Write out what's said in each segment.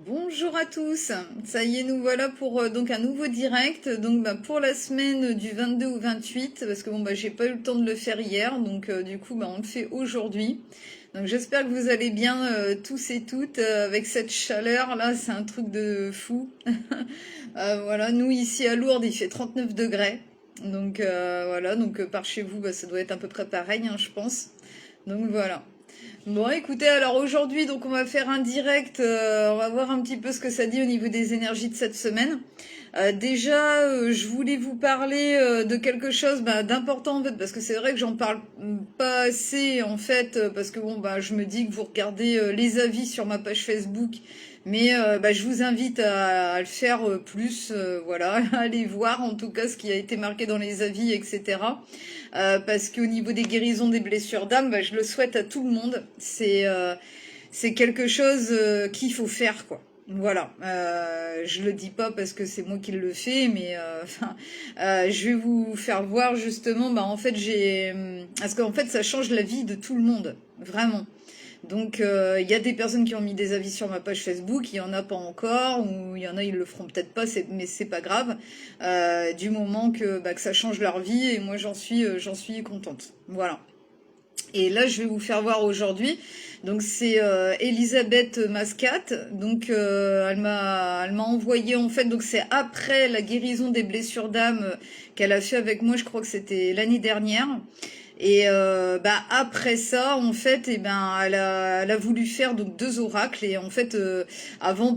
Bonjour à tous, ça y est, nous voilà pour donc un nouveau direct, donc pour la semaine du 22 au 28, parce que j'ai pas eu le temps de le faire hier, donc du coup on le fait aujourd'hui. Donc j'espère que vous allez bien tous et toutes avec cette chaleur là, c'est un truc de fou. Voilà, nous ici à Lourdes il fait 39 degrés, donc voilà, donc par chez vous ça doit être à peu près pareil, hein, je pense. Donc voilà. Bon, écoutez, alors aujourd'hui, donc on va faire un direct, on va voir un petit peu ce que ça dit au niveau des énergies de cette semaine. Déjà, je voulais vous parler de quelque chose d'important en fait, parce que c'est vrai que j'en parle pas assez en fait, parce que je me dis que vous regardez les avis sur ma page Facebook, mais je vous invite à le faire plus, voilà, à aller voir en tout cas ce qui a été marqué dans les avis, etc. Parce qu'au niveau des guérisons des blessures d'âme, je le souhaite à tout le monde. C'est quelque chose qu'il faut faire, quoi. Voilà, je le dis pas parce que c'est moi qui le fais, mais je vais vous faire voir justement. En fait, parce qu'en fait, ça change la vie de tout le monde, vraiment. Donc, il y a des personnes qui ont mis des avis sur ma page Facebook, il y en a pas encore, ou il y en a ils le feront peut-être pas, mais c'est pas grave, du moment que ça change leur vie, et moi j'en suis contente. Voilà. Et là, je vais vous faire voir aujourd'hui. Donc c'est Elisabeth Mascat. Donc elle m'a envoyé en fait. Donc c'est après la guérison des blessures d'âme qu'elle a fait avec moi. Je crois que c'était l'année dernière. Et après ça, en fait, elle a voulu faire donc deux oracles. Et en fait, avant,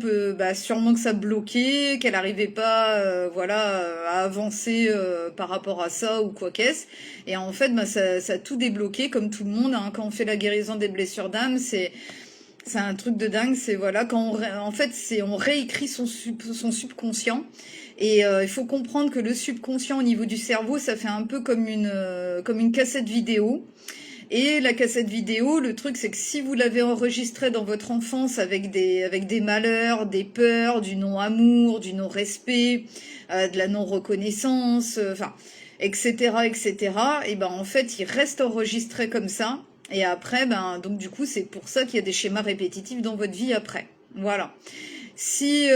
sûrement que ça bloquait, qu'elle n'arrivait pas, à avancer par rapport à ça ou quoi qu'est-ce. Et en fait, ça a tout débloqué, comme tout le monde. Hein, quand on fait la guérison des blessures d'âme, c'est un truc de dingue. C'est voilà, en fait, on réécrit son subconscient. Et il faut comprendre que le subconscient au niveau du cerveau, ça fait un peu comme une cassette vidéo. Et la cassette vidéo, le truc, c'est que si vous l'avez enregistrée dans votre enfance avec des malheurs, des peurs, du non-amour, du non-respect, de la non-reconnaissance, etc., etc., et en fait, il reste enregistré comme ça. Et après, donc du coup, c'est pour ça qu'il y a des schémas répétitifs dans votre vie après. Voilà. Si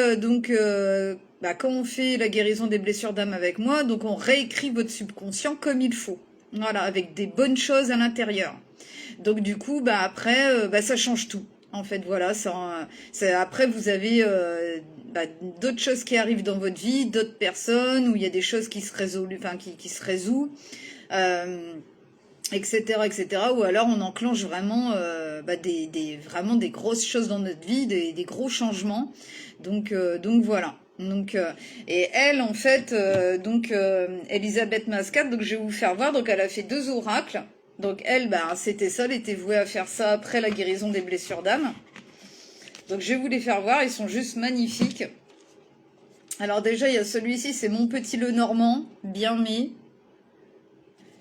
quand on fait la guérison des blessures d'âme avec moi, donc on réécrit votre subconscient comme il faut. Voilà, avec des bonnes choses à l'intérieur. Donc du coup, après, ça change tout. En fait, voilà, après vous avez d'autres choses qui arrivent dans votre vie, d'autres personnes où il y a des choses qui se résolvent, qui se résout, etc., etc. Ou alors on enclenche vraiment vraiment des grosses choses dans notre vie, des gros changements. Donc voilà. Et elle en fait Elisabeth Mascat, donc je vais vous faire voir. Donc elle a fait deux oracles. Donc elle, c'était ça, elle était vouée à faire ça après la guérison des blessures d'âme. Donc je vais vous les faire voir, ils sont juste magnifiques. Alors déjà il y a celui-ci, c'est Mon Petit Lenormand, bien mis.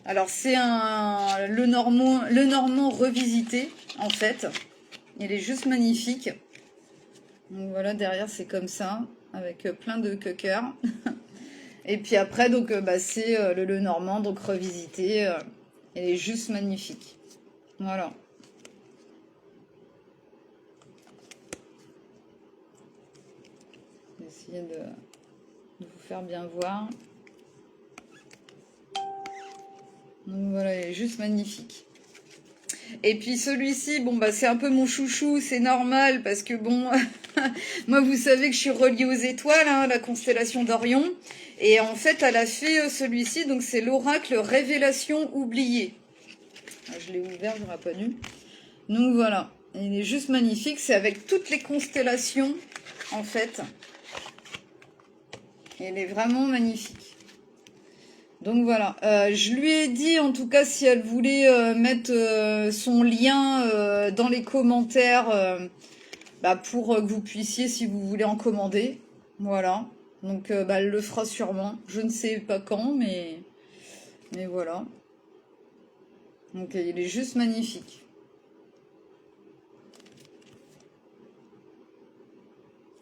Alors c'est le Normand revisité en fait. Il est juste magnifique. Donc voilà, derrière c'est comme ça, avec plein de cœurs. Et puis après donc c'est le Normand donc revisité. Il est juste magnifique. Voilà. Je vais essayer de vous faire bien voir. Donc voilà, il est juste magnifique. Et puis celui-ci, c'est un peu mon chouchou, c'est normal, parce que moi vous savez que je suis reliée aux étoiles, hein, la constellation d'Orion. Et en fait, elle a fait celui-ci, donc c'est l'oracle Révélation oubliée. Je l'ai ouvert, j'aurais pas dû. Donc voilà, il est juste magnifique, c'est avec toutes les constellations, en fait. Il est vraiment magnifique. Donc voilà, je lui ai dit en tout cas si elle voulait mettre son lien dans les commentaires pour que vous puissiez, si vous voulez en commander. Voilà, donc elle le fera sûrement. Je ne sais pas quand, mais voilà. Donc il est juste magnifique.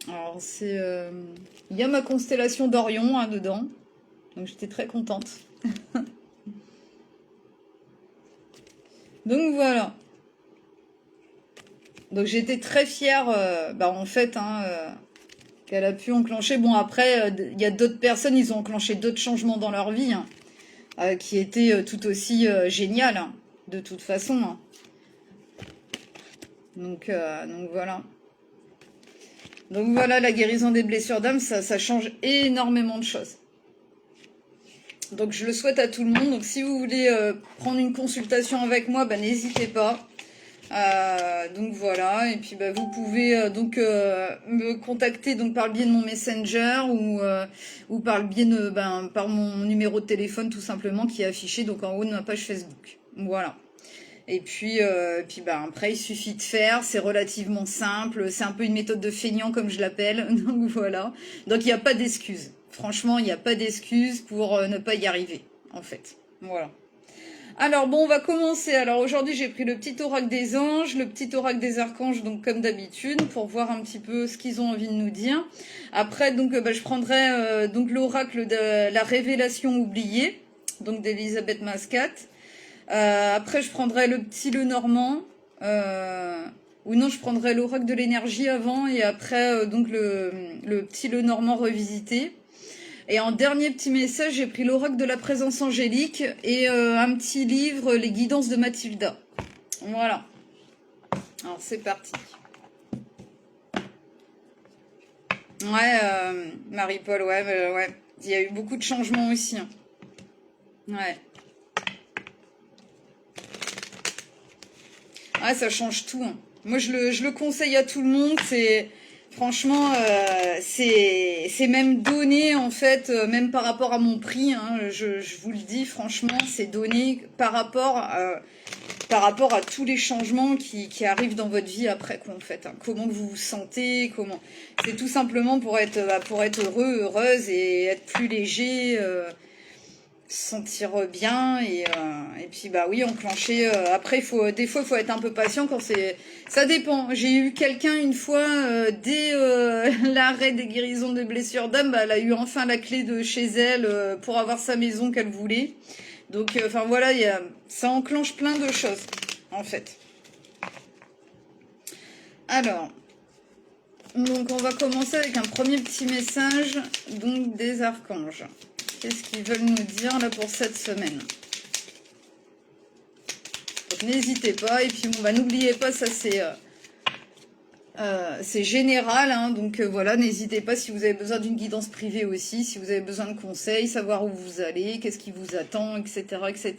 Alors il y a ma constellation d'Orion dedans. Donc j'étais très contente. Donc voilà. Donc j'étais très fière, en fait, qu'elle a pu enclencher. Bon, après, il y a d'autres personnes, ils ont enclenché d'autres changements dans leur vie, qui étaient tout aussi géniales, de toute façon. Donc voilà. Donc voilà, la guérison des blessures d'âme, ça change énormément de choses. Donc je le souhaite à tout le monde. Donc si vous voulez prendre une consultation avec moi, n'hésitez pas. Donc voilà, et puis vous pouvez me contacter donc par le biais de mon Messenger ou par le biais de par mon numéro de téléphone tout simplement qui est affiché donc en haut de ma page Facebook. Voilà. Et puis après il suffit de faire, c'est relativement simple, c'est un peu une méthode de feignant comme je l'appelle. Donc voilà. Donc il n'y a pas d'excuses. Franchement, il n'y a pas d'excuses pour ne pas y arriver en fait. Voilà. Alors bon, on va commencer. Alors aujourd'hui, j'ai pris le petit oracle des anges, le petit oracle des archanges, donc comme d'habitude, pour voir un petit peu ce qu'ils ont envie de nous dire. Après, donc, je prendrai donc l'oracle de la révélation oubliée, donc d'Elisabeth Mascat. Après, je prendrai le petit Lenormand. Ou non, je prendrai l'oracle de l'énergie avant et après donc le petit Lenormand revisité. Et en dernier petit message, j'ai pris l'oracle de la présence angélique et un petit livre, Les guidances de Mathilda. Voilà. Alors c'est parti. Ouais, Marie-Paul, ouais. Il y a eu beaucoup de changements aussi. Ouais. Ouais, ça change tout. Moi, je le conseille à tout le monde. Franchement, c'est même donné en fait, même par rapport à mon prix. Je vous le dis, franchement, c'est donné par rapport à tous les changements qui arrivent dans votre vie après quoi en fait. Comment vous vous sentez, c'est tout simplement pour être heureux, heureuse et être plus léger. Se sentir bien et puis oui enclencher après des fois il faut être un peu patient quand ça dépend. J'ai eu quelqu'un une fois dès l'arrêt des guérisons de blessures d'âme, elle a eu enfin la clé de chez elle pour avoir sa maison qu'elle voulait, donc voilà, ça enclenche plein de choses en fait. Alors donc on va commencer avec un premier petit message donc des archanges. Qu'est-ce qu'ils veulent nous dire là pour cette semaine? Donc n'hésitez pas, et puis n'oubliez pas, ça c'est général, donc voilà, n'hésitez pas si vous avez besoin d'une guidance privée aussi, si vous avez besoin de conseils, savoir où vous allez, qu'est-ce qui vous attend, etc., etc.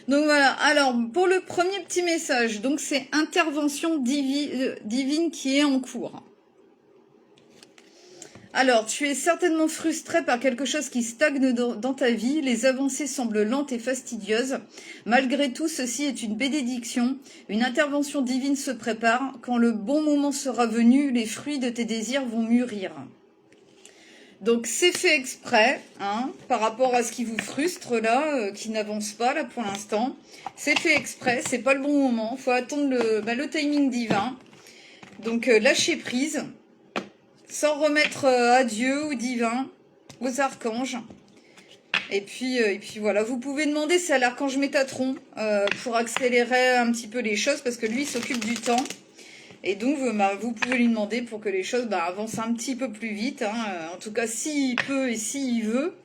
Donc voilà, alors pour le premier petit message, donc c'est intervention divine qui est en cours. Alors, tu es certainement frustré par quelque chose qui stagne dans ta vie. Les avancées semblent lentes et fastidieuses. Malgré tout, ceci est une bénédiction. Une intervention divine se prépare. Quand le bon moment sera venu, les fruits de tes désirs vont mûrir. Donc, c'est fait exprès, par rapport à ce qui vous frustre là, qui n'avance pas là pour l'instant. C'est fait exprès, c'est pas le bon moment. Faut attendre le timing divin. Donc, lâchez prise. Sans remettre à Dieu, au divin, aux archanges. Et puis voilà, vous pouvez demander, c'est à l'archange Métatron pour accélérer un petit peu les choses, parce que lui, il s'occupe du temps. Et donc, vous pouvez lui demander pour que les choses avancent un petit peu plus vite. En tout cas, s'il peut et s'il veut.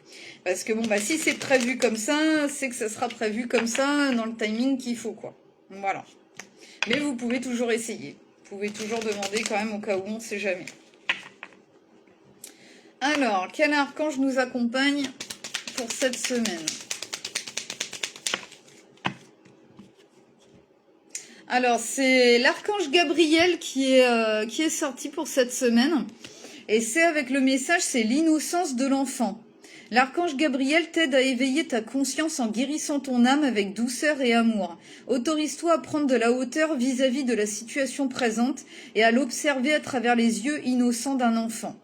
Parce que si c'est prévu comme ça, c'est que ça sera prévu comme ça, dans le timing qu'il faut, quoi. Voilà. Mais vous pouvez toujours essayer. Vous pouvez toujours demander quand même au cas où, on ne sait jamais. Alors, quel archange nous accompagne pour cette semaine? Alors, c'est l'archange Gabriel qui est sorti pour cette semaine. Et c'est avec le message, c'est l'innocence de l'enfant. L'archange Gabriel t'aide à éveiller ta conscience en guérissant ton âme avec douceur et amour. Autorise-toi à prendre de la hauteur vis-à-vis de la situation présente et à l'observer à travers les yeux innocents d'un enfant.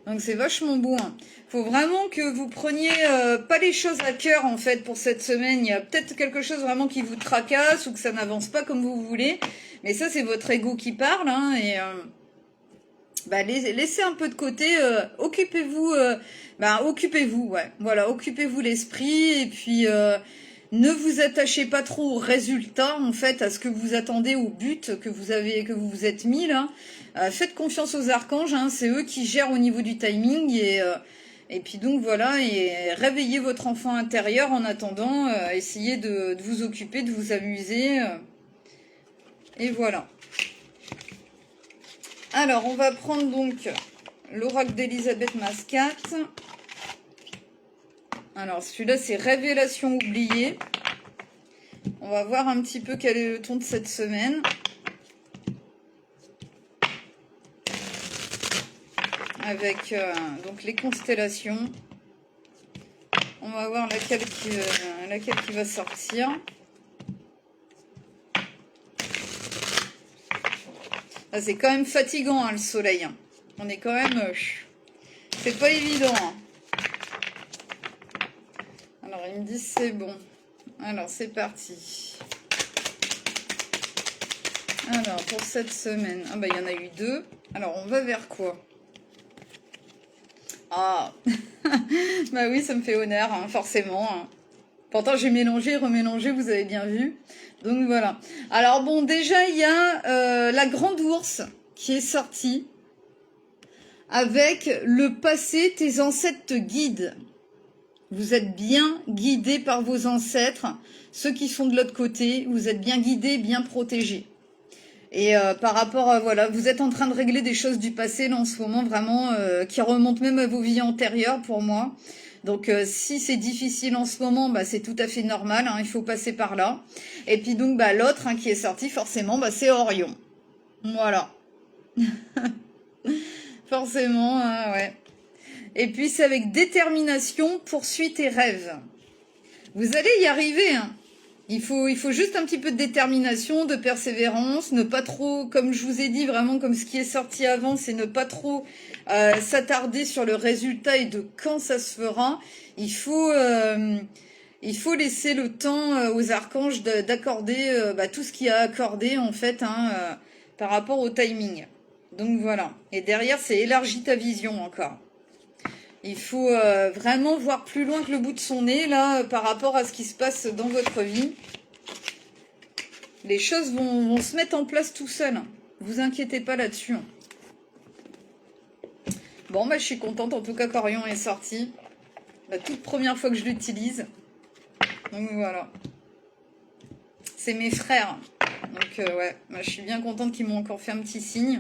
Donc c'est vachement beau. Faut vraiment que vous preniez pas les choses à cœur en fait pour cette semaine. Il y a peut-être quelque chose vraiment qui vous tracasse ou que ça n'avance pas comme vous voulez. Mais ça c'est votre ego qui parle. Laissez un peu de côté. Occupez-vous. Occupez-vous. Ouais. Voilà. Occupez-vous l'esprit et puis Ne vous attachez pas trop au résultat, en fait, à ce que vous attendez, au but que vous vous êtes mis là. Faites confiance aux archanges, hein, c'est eux qui gèrent au niveau du timing et puis donc voilà, et réveillez votre enfant intérieur en attendant, essayez de vous occuper, de vous amuser, et voilà. Alors, on va prendre donc l'oracle d'Elisabeth Mascat. Alors, celui-là, c'est Révélation oubliée. On va voir un petit peu quel est le ton de cette semaine. Avec donc les constellations. On va voir laquelle qui va sortir. Ah, c'est quand même fatigant, hein, le soleil. Hein. On est quand même... c'est pas évident. Hein. Alors, ils me disent c'est bon. Alors, c'est parti. Alors, pour cette semaine... Ah, bah, il y en a eu 2. Alors, on va vers quoi? Ah bah oui, ça me fait honneur, hein, forcément. Hein. Pourtant, j'ai mélangé, remélangé, vous avez bien vu. Donc, voilà. Alors, bon, déjà, il y a la grande ours qui est sortie avec le passé, tes ancêtres te guident. Vous êtes bien guidés par vos ancêtres. Ceux qui sont de l'autre côté, vous êtes bien guidés, bien protégés. Et par rapport à, voilà, vous êtes en train de régler des choses du passé, là, en ce moment, vraiment, qui remontent même à vos vies antérieures, pour moi. Donc, si c'est difficile en ce moment, bah, c'est tout à fait normal, hein, il faut passer par là. Et puis, donc, bah, l'autre hein, qui est sorti, forcément, bah, c'est Orion. Voilà. Forcément, hein, ouais. Et puis, c'est avec détermination, poursuite et rêve. Vous allez y arriver, hein. Il faut juste un petit peu de détermination, de persévérance, ne pas trop, comme je vous ai dit, vraiment comme ce qui est sorti avant, c'est ne pas trop s'attarder sur le résultat et de quand ça se fera. Il faut laisser le temps aux archanges d'accorder tout ce qu'il y a accordé en fait hein, par rapport au timing. Donc voilà. Et derrière, c'est élargis ta vision encore. Il faut vraiment voir plus loin que le bout de son nez, là, par rapport à ce qui se passe dans votre vie. Les choses vont se mettre en place tout seul. Vous inquiétez pas là-dessus. Bon, bah, je suis contente, en tout cas, qu'Orion est sorti. La toute première fois que je l'utilise. Donc, voilà. C'est mes frères. Donc, ouais, bah, je suis bien contente qu'ils m'ont encore fait un petit signe.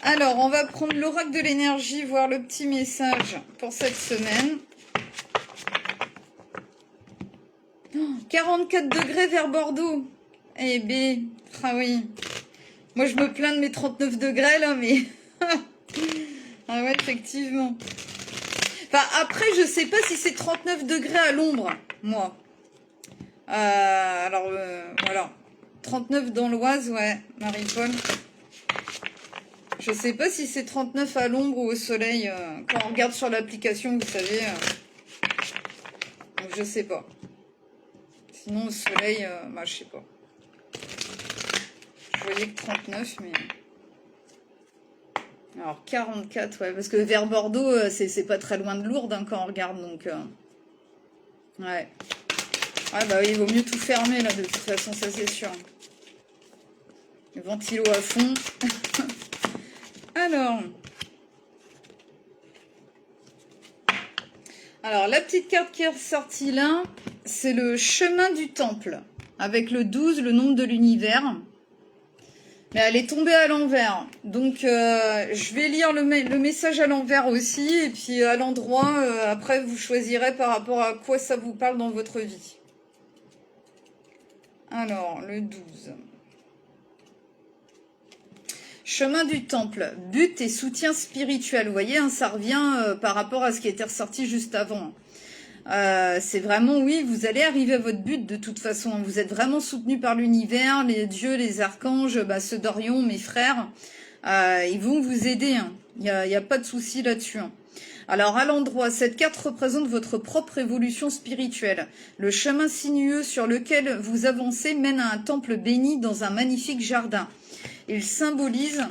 Alors, on va prendre l'oracle de l'énergie, voir le petit message pour cette semaine. Oh, 44 degrés vers Bordeaux. Eh ben, ah oui. Moi, je me plains de mes 39 degrés, là, mais... ah ouais, effectivement. Enfin, après, je sais pas si c'est 39 degrés à l'ombre, moi. Alors, voilà. 39 dans l'Oise, ouais, Marie-Paul. Je sais pas si c'est 39 à l'ombre ou au soleil. Quand on regarde sur l'application, vous savez. Donc je sais pas. Sinon au soleil, bah je sais pas. Je voyais que 39, mais... Alors 44, ouais. Parce que vers Bordeaux, c'est pas très loin de Lourdes hein, quand on regarde. Donc ouais. Ouais bah oui, il vaut mieux tout fermer là, de toute façon, ça c'est sûr. Le ventilo à fond. Alors, la petite carte qui est ressortie là, c'est le chemin du temple, avec le 12, le nombre de l'univers. Mais elle est tombée à l'envers. Donc, je vais lire le message à l'envers aussi, et puis à l'endroit, après, vous choisirez par rapport à quoi ça vous parle dans votre vie. Alors, le 12. Chemin du temple, but et soutien spirituel. Vous voyez, hein, ça revient par rapport à ce qui était ressorti juste avant. C'est vraiment, oui, vous allez arriver à votre but de toute façon. Vous êtes vraiment soutenu par l'univers, les dieux, les archanges, ceux d'Orion, mes frères. Ils vont vous aider. Hein. Il y a pas de souci là-dessus. Hein. Alors, à l'endroit, cette carte représente votre propre évolution spirituelle. Le chemin sinueux sur lequel vous avancez mène à un temple béni dans un magnifique jardin. Il symbolise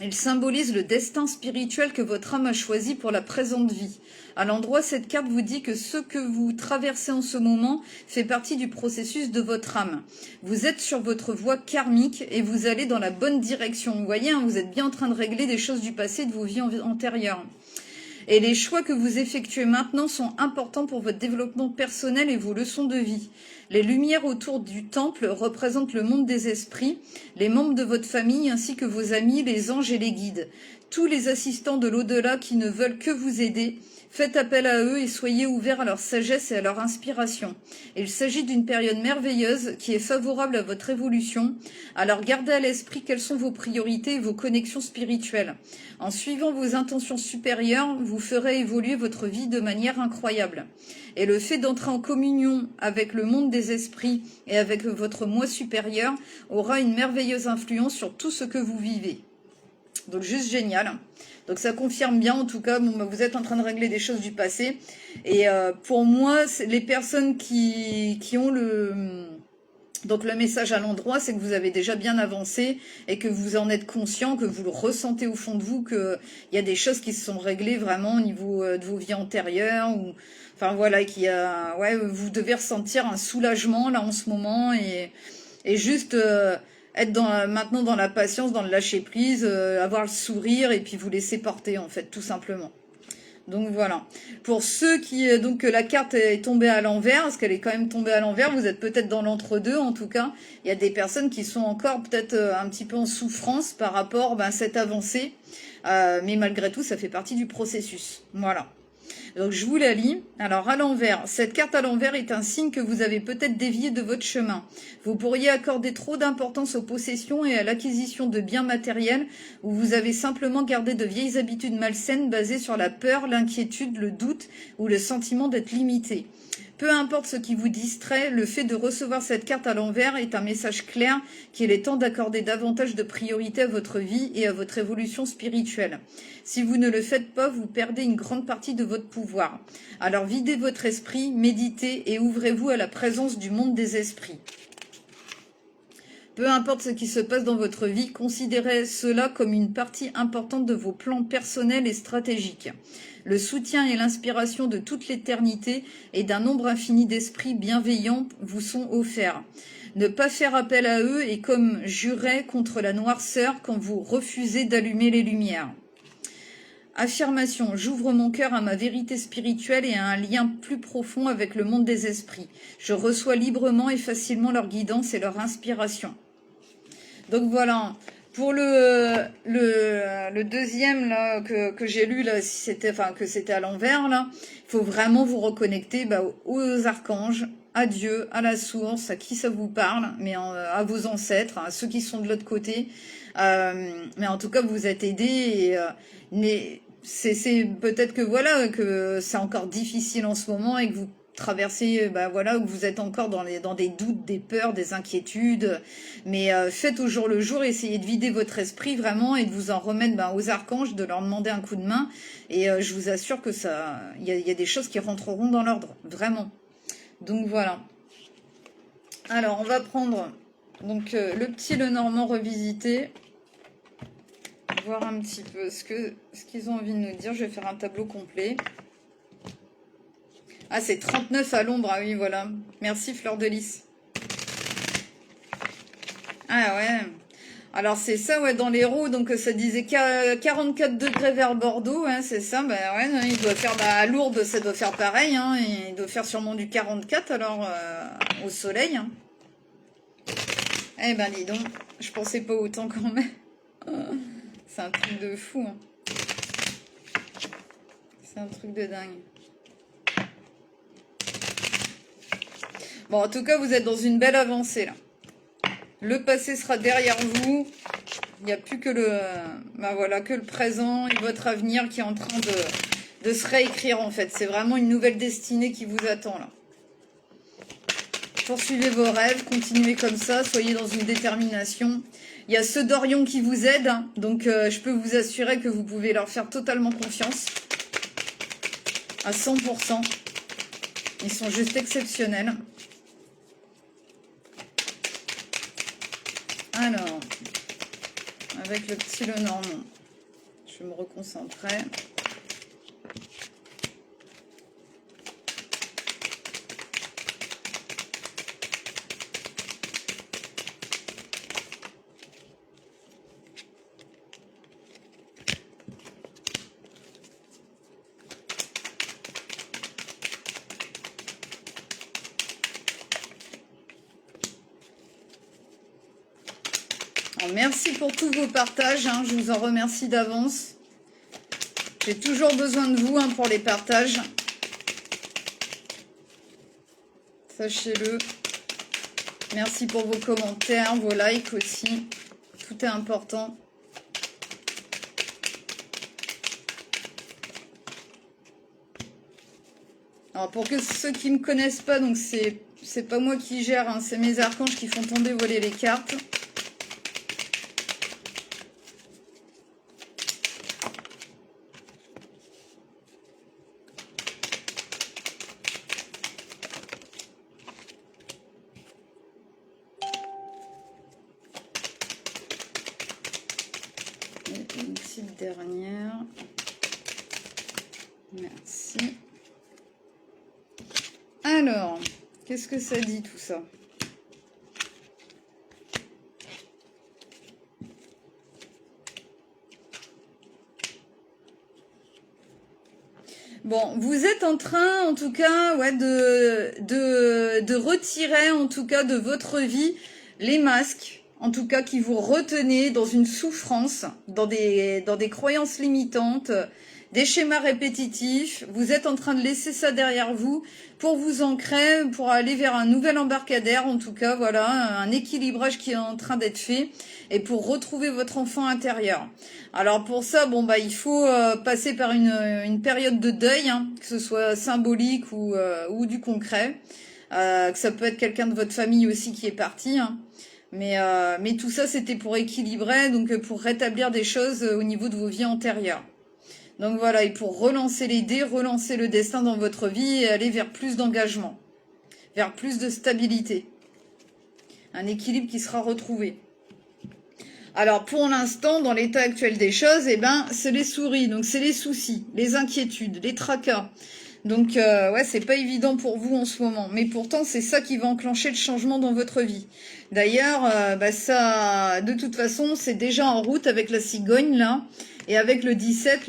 Il symbolise le destin spirituel que votre âme a choisi pour la présente vie. À l'endroit, cette carte vous dit que ce que vous traversez en ce moment fait partie du processus de votre âme. Vous êtes sur votre voie karmique et vous allez dans la bonne direction. Vous voyez, hein, vous êtes bien en train de régler des choses du passé de vos vies antérieures. Et les choix que vous effectuez maintenant sont importants pour votre développement personnel et vos leçons de vie. Les lumières autour du temple représentent le monde des esprits, les membres de votre famille ainsi que vos amis, les anges et les guides. Tous les assistants de l'au-delà qui ne veulent que vous aider, faites appel à eux et soyez ouverts à leur sagesse et à leur inspiration. Il s'agit d'une période merveilleuse qui est favorable à votre évolution, alors gardez à l'esprit quelles sont vos priorités et vos connexions spirituelles. En suivant vos intentions supérieures, vous ferez évoluer votre vie de manière incroyable. Et le fait d'entrer en communion avec le monde des esprits et avec votre moi supérieur aura une merveilleuse influence sur tout ce que vous vivez. Donc juste génial. Donc ça confirme bien en tout cas, bon, bah, vous êtes en train de régler des choses du passé. Et pour moi, les personnes qui ont donc le message à l'endroit, c'est que vous avez déjà bien avancé et que vous en êtes conscient, que vous le ressentez au fond de vous, qu'il y a des choses qui se sont réglées vraiment au niveau de vos vies antérieures. Enfin voilà, vous devez ressentir un soulagement là en ce moment et juste être maintenant dans la patience, dans le lâcher prise, avoir le sourire et puis vous laisser porter en fait, tout simplement. Donc voilà. Pour ceux qui donc la carte est tombée à l'envers, parce qu'elle est quand même tombée à l'envers, vous êtes peut-être dans l'entre-deux en tout cas. Il y a des personnes qui sont encore peut-être un petit peu en souffrance par rapport à cette avancée, mais malgré tout, ça fait partie du processus. Voilà. Donc je vous la lis. Alors à l'envers, cette carte à l'envers est un signe que vous avez peut-être dévié de votre chemin. Vous pourriez accorder trop d'importance aux possessions et à l'acquisition de biens matériels, ou vous avez simplement gardé de vieilles habitudes malsaines basées sur la peur, l'inquiétude, le doute ou le sentiment d'être limité. Peu importe ce qui vous distrait, le fait de recevoir cette carte à l'envers est un message clair qu'il est temps d'accorder davantage de priorité à votre vie et à votre évolution spirituelle. Si vous ne le faites pas, vous perdez une grande partie de votre pouvoir. Alors videz votre esprit, méditez et ouvrez-vous à la présence du monde des esprits. Peu importe ce qui se passe dans votre vie, considérez cela comme une partie importante de vos plans personnels et stratégiques. Le soutien et l'inspiration de toute l'éternité et d'un nombre infini d'esprits bienveillants vous sont offerts. Ne pas faire appel à eux est comme jurer contre la noirceur quand vous refusez d'allumer les lumières. Affirmation, j'ouvre mon cœur à ma vérité spirituelle et à un lien plus profond avec le monde des esprits. Je reçois librement et facilement leur guidance et leur inspiration. Donc voilà, pour le deuxième là que j'ai lu là, si c'était, enfin que c'était à l'envers là, il faut vraiment vous reconnecter aux archanges, à Dieu, à la source, à qui ça vous parle, mais à vos ancêtres, à ceux qui sont de l'autre côté. Mais en tout cas, vous êtes aidés et c'est peut-être que voilà que c'est encore difficile en ce moment et que vous traversez, que vous êtes encore dans des doutes, des peurs, des inquiétudes, mais faites au jour le jour, essayez de vider votre esprit vraiment et de vous en remettre aux archanges, de leur demander un coup de main, et je vous assure que il y a des choses qui rentreront dans l'ordre, vraiment. Donc voilà. Alors on va prendre donc le petit Lenormand revisité, voir un petit peu ce qu'ils ont envie de nous dire. Je vais faire un tableau complet. Ah, c'est 39 à l'ombre. Ah oui, voilà. Merci, Fleur de Lys. Ah ouais. Alors, c'est ça, ouais, dans l'Hérault. Donc, ça disait 44 degrés vers Bordeaux. Hein, c'est ça. Bah ouais, il doit faire... à Lourdes, ça doit faire pareil. Hein, il doit faire sûrement du 44, alors, au soleil. Hein. Eh ben, dis donc. Je pensais pas autant quand même. C'est un truc de fou. Hein. C'est un truc de dingue. Bon, en tout cas, vous êtes dans une belle avancée, là. Le passé sera derrière vous. Il n'y a plus que que le présent et votre avenir qui est en train de se réécrire, en fait. C'est vraiment une nouvelle destinée qui vous attend, là. Poursuivez vos rêves, continuez comme ça, soyez dans une détermination. Il y a ceux d'Orion qui vous aident, hein, donc je peux vous assurer que vous pouvez leur faire totalement confiance. À 100%. Ils sont juste exceptionnels. Alors, avec le petit Lenormand. Je vais me reconcentrer. Alors, merci pour tous vos partages, hein, je vous en remercie d'avance. J'ai toujours besoin de vous pour les partages. Sachez-le. Merci pour vos commentaires, vos likes aussi. Tout est important. Alors pour que ceux qui ne me connaissent pas, donc c'est pas moi qui gère, hein, c'est mes archanges qui font tomber voler les cartes. Une petite dernière. Merci. Alors, qu'est-ce que ça dit tout ça? Bon, vous êtes en train, en tout cas, ouais, de retirer, en tout cas, de votre vie, les masques, en tout cas, qui vous retenaient dans une souffrance, dans des croyances limitantes, des schémas répétitifs. Vous êtes en train de laisser ça derrière vous pour vous ancrer, pour aller vers un nouvel embarcadère, en tout cas, voilà, un équilibrage qui est en train d'être fait, et pour retrouver votre enfant intérieur. Alors pour ça, bon bah il faut passer par une période de deuil, hein, que ce soit symbolique ou du concret, que ça peut être quelqu'un de votre famille aussi qui est parti, hein. Mais tout ça c'était pour équilibrer, donc pour rétablir des choses au niveau de vos vies antérieures. Donc voilà, et pour relancer les dés, relancer le destin dans votre vie et aller vers plus d'engagement, vers plus de stabilité. Un équilibre qui sera retrouvé. Alors pour l'instant, dans l'état actuel des choses, eh ben, c'est les souris, donc c'est les soucis, les inquiétudes, les tracas. Donc ouais, c'est pas évident pour vous en ce moment, mais pourtant c'est ça qui va enclencher le changement dans votre vie. D'ailleurs, ça, de toute façon, c'est déjà en route avec la cigogne là, et avec le 17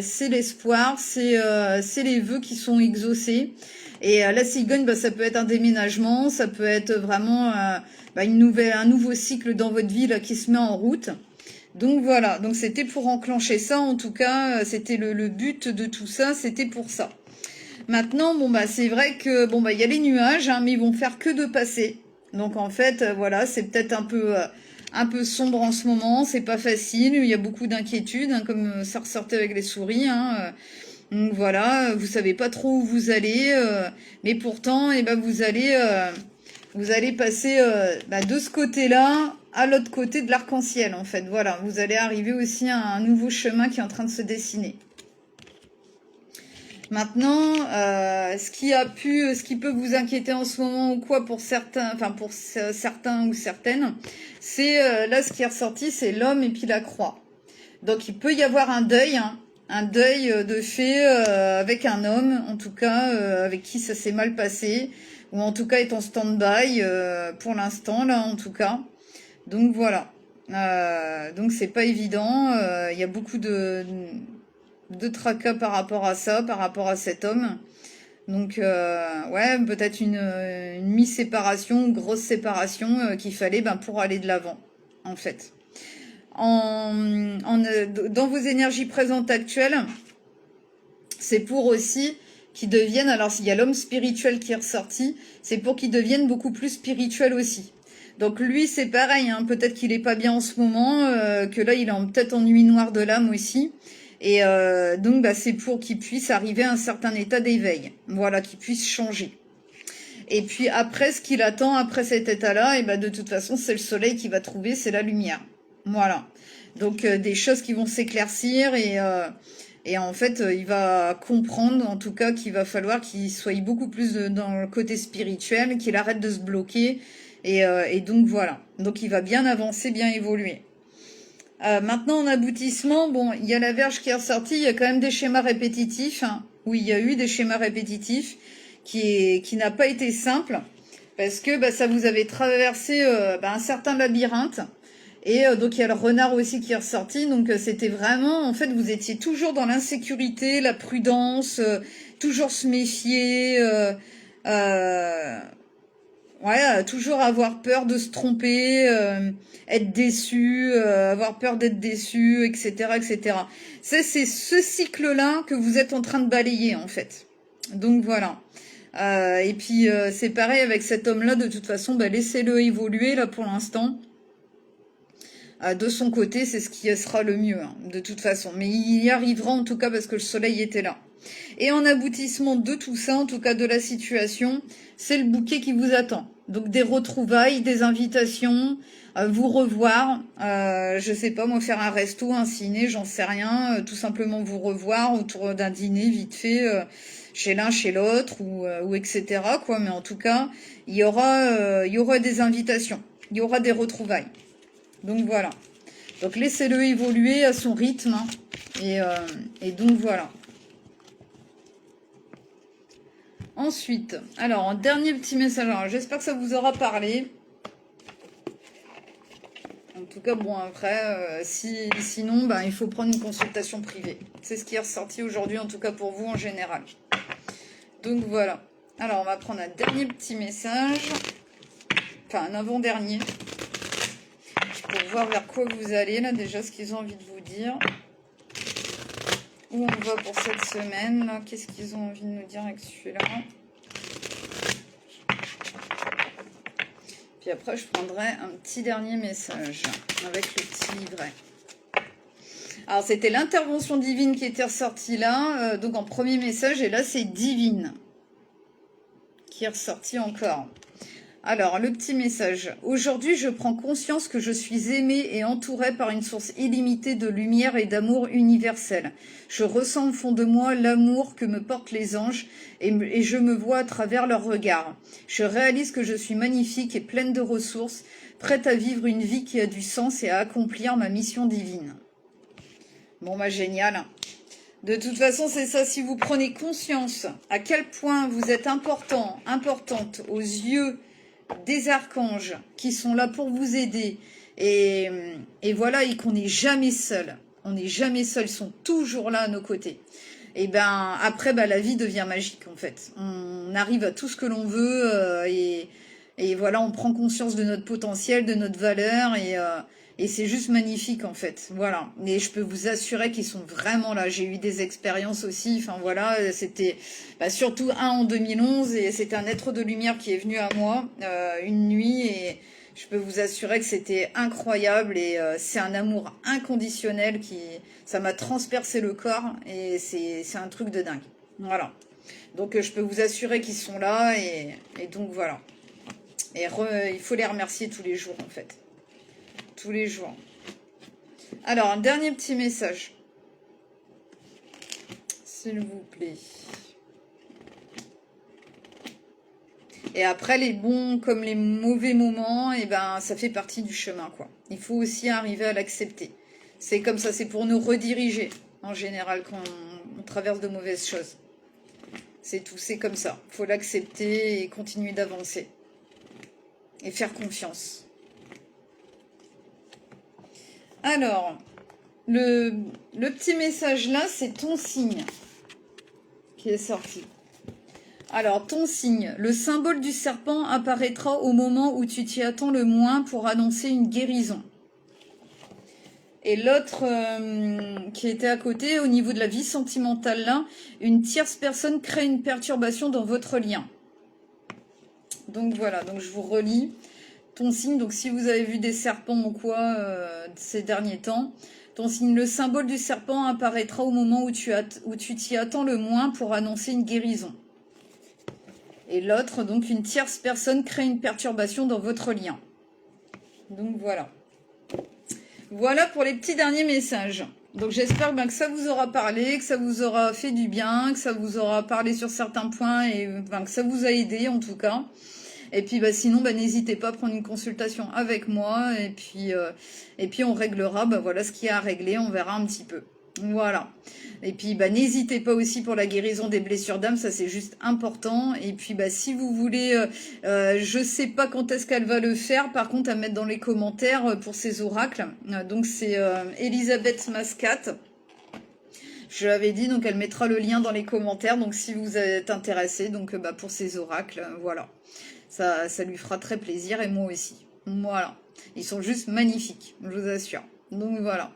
c'est l'espoir, c'est les vœux qui sont exaucés. Et la cigogne, ça peut être un déménagement, ça peut être vraiment un nouveau cycle dans votre vie là qui se met en route. Donc voilà, donc c'était pour enclencher ça, en tout cas, c'était le but de tout ça, c'était pour ça. Maintenant, c'est vrai que il y a les nuages, hein, mais ils vont faire que de passer. Donc en fait, voilà, c'est peut-être un peu sombre en ce moment, c'est pas facile, il y a beaucoup d'inquiétudes, hein, comme ça ressortait avec les souris, hein. Donc voilà, vous savez pas trop où vous allez, mais pourtant, vous allez passer de ce côté-là à l'autre côté de l'arc-en-ciel, en fait. Voilà, vous allez arriver aussi à un nouveau chemin qui est en train de se dessiner. Maintenant, ce qui peut vous inquiéter en ce moment ou quoi pour certains, ou certaines, c'est là ce qui est ressorti, c'est l'homme et puis la croix. Donc il peut y avoir un deuil, hein, un deuil de fait avec un homme, en tout cas avec qui ça s'est mal passé, ou en tout cas est en stand-by pour l'instant là, en tout cas. Donc voilà. Donc c'est pas évident. Il y a beaucoup de tracas par rapport à ça, par rapport à cet homme. Donc ouais, peut-être une mi-séparation, grosse séparation qu'il fallait pour aller de l'avant, en fait. Dans vos énergies présentes actuelles, c'est pour aussi qu'ils deviennent, alors s'il y a l'homme spirituel qui est ressorti, c'est pour qu'ils deviennent beaucoup plus spirituels aussi. Donc lui c'est pareil, hein, peut-être qu'il est pas bien en ce moment, que là il est peut-être en nuit noire de l'âme aussi. Et donc c'est pour qu'il puisse arriver à un certain état d'éveil, voilà, qu'il puisse changer. Et puis après, ce qu'il attend après cet état-là, de toute façon c'est le soleil qui va trouver, c'est la lumière. Voilà. Donc des choses qui vont s'éclaircir et en fait il va comprendre en tout cas qu'il va falloir qu'il soit beaucoup plus dans le côté spirituel, qu'il arrête de se bloquer et donc voilà. Donc il va bien avancer, bien évoluer. Maintenant, en aboutissement, bon, il y a la Vierge qui est ressortie, il y a quand même des schémas répétitifs, hein. Oui, il y a eu des schémas répétitifs qui n'a pas été simple, parce que bah, ça vous avait traversé un certain labyrinthe, et donc il y a le renard aussi qui est ressorti, donc c'était vraiment, en fait, vous étiez toujours dans l'insécurité, la prudence, toujours se méfier, euh, ouais, toujours avoir peur de se tromper, être déçu, avoir peur d'être déçu, etc., etc. C'est ce cycle-là que vous êtes en train de balayer, en fait. Donc voilà. Et puis c'est pareil avec cet homme-là, de toute façon, bah, laissez-le évoluer là pour l'instant. De son côté, c'est ce qui sera le mieux, hein, de toute façon. Mais il y arrivera en tout cas parce que le soleil était là. Et en aboutissement de tout ça, en tout cas de la situation, c'est le bouquet qui vous attend. Donc des retrouvailles, des invitations, vous revoir, je sais pas moi, faire un resto, un ciné, j'en sais rien, tout simplement vous revoir autour d'un dîner vite fait, chez l'un, chez l'autre, ou etc. quoi. Mais en tout cas, il y aura des invitations, il y aura des retrouvailles. Donc voilà. Donc laissez-le évoluer à son rythme, hein, et donc voilà. Ensuite, alors, un dernier petit message. Alors, j'espère que ça vous aura parlé. En tout cas, bon, après, sinon, ben, il faut prendre une consultation privée. C'est ce qui est ressorti aujourd'hui, en tout cas pour vous en général. Donc voilà. Alors, on va prendre un dernier petit message. Enfin, un avant-dernier. Pour voir vers quoi vous allez, là, déjà, ce qu'ils ont envie de vous dire. Où on va pour cette semaine, là. Qu'est-ce qu'ils ont envie de nous dire avec celui-là? Puis après, je prendrai un petit dernier message avec le petit livret. Alors, c'était l'intervention divine qui était ressortie là, donc en premier message, et là, c'est divine qui est ressorti encore. Alors, le petit message. Aujourd'hui, je prends conscience que je suis aimée et entourée par une source illimitée de lumière et d'amour universel. Je ressens au fond de moi l'amour que me portent les anges et je me vois à travers leurs regards. Je réalise que je suis magnifique et pleine de ressources, prête à vivre une vie qui a du sens et à accomplir ma mission divine. Bon, bah génial. De toute façon, c'est ça. Si vous prenez conscience à quel point vous êtes important, importante aux yeux des archanges qui sont là pour vous aider, et voilà, et qu'on n'est jamais seul. On n'est jamais seul, ils sont toujours là à nos côtés. Et ben après, la vie devient magique en fait. On arrive à tout ce que l'on veut, et voilà, on prend conscience de notre potentiel, de notre valeur, et c'est juste magnifique en fait. Voilà. Et je peux vous assurer qu'ils sont vraiment là. J'ai eu des expériences aussi. Enfin voilà, c'était surtout un en 2011, et c'était un être de lumière qui est venu à moi une nuit, et je peux vous assurer que c'était incroyable, et c'est un amour inconditionnel ça m'a transpercé le corps, et c'est un truc de dingue. Voilà. Donc je peux vous assurer qu'ils sont là, et donc voilà. Et il faut les remercier tous les jours en fait. Tous les jours. Alors, un dernier petit message. S'il vous plaît. Et après, les bons comme les mauvais moments, et ça fait partie du chemin, quoi. Il faut aussi arriver à l'accepter. C'est comme ça, c'est pour nous rediriger, en général, quand on traverse de mauvaises choses. C'est tout, c'est comme ça. Il faut l'accepter et continuer d'avancer. Et faire confiance. Alors, le petit message là, c'est ton signe qui est sorti. Alors, ton signe, le symbole du serpent apparaîtra au moment où tu t'y attends le moins pour annoncer une guérison. Et l'autre qui était à côté, au niveau de la vie sentimentale là, une tierce personne crée une perturbation dans votre lien. Donc voilà, donc je vous relis. Ton signe, donc si vous avez vu des serpents ou quoi ces derniers temps, ton signe, le symbole du serpent apparaîtra au moment où tu t'y attends le moins pour annoncer une guérison. Et l'autre, donc une tierce personne crée une perturbation dans votre lien. Donc voilà. Voilà pour les petits derniers messages. Donc j'espère que ça vous aura parlé, que ça vous aura fait du bien, que ça vous aura parlé sur certains points, et que ça vous a aidé en tout cas. Et puis bah sinon bah n'hésitez pas à prendre une consultation avec moi et puis on réglera bah voilà ce qu'il y a à régler, on verra un petit peu. Voilà. Et puis bah n'hésitez pas aussi pour la guérison des blessures d'âme, ça c'est juste important. Et puis bah si vous voulez, je sais pas quand est-ce qu'elle va le faire, par contre à mettre dans les commentaires pour ses oracles. Donc c'est Elisabeth Mascat. Je l'avais dit, donc elle mettra le lien dans les commentaires. Donc si vous êtes intéressé, donc bah pour ses oracles, voilà, ça lui fera très plaisir et moi aussi. Voilà, ils sont juste magnifiques, je vous assure. Donc voilà.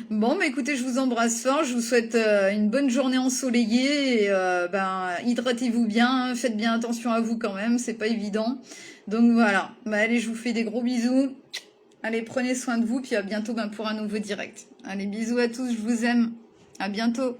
Bon, mais écoutez, je vous embrasse fort. Je vous souhaite une bonne journée ensoleillée. Et ben, hydratez-vous bien. Faites bien attention à vous quand même. C'est pas évident. Donc voilà. Bah, allez, je vous fais des gros bisous. Allez, prenez soin de vous. Puis à bientôt ben, pour un nouveau direct. Allez, bisous à tous. Je vous aime. À bientôt.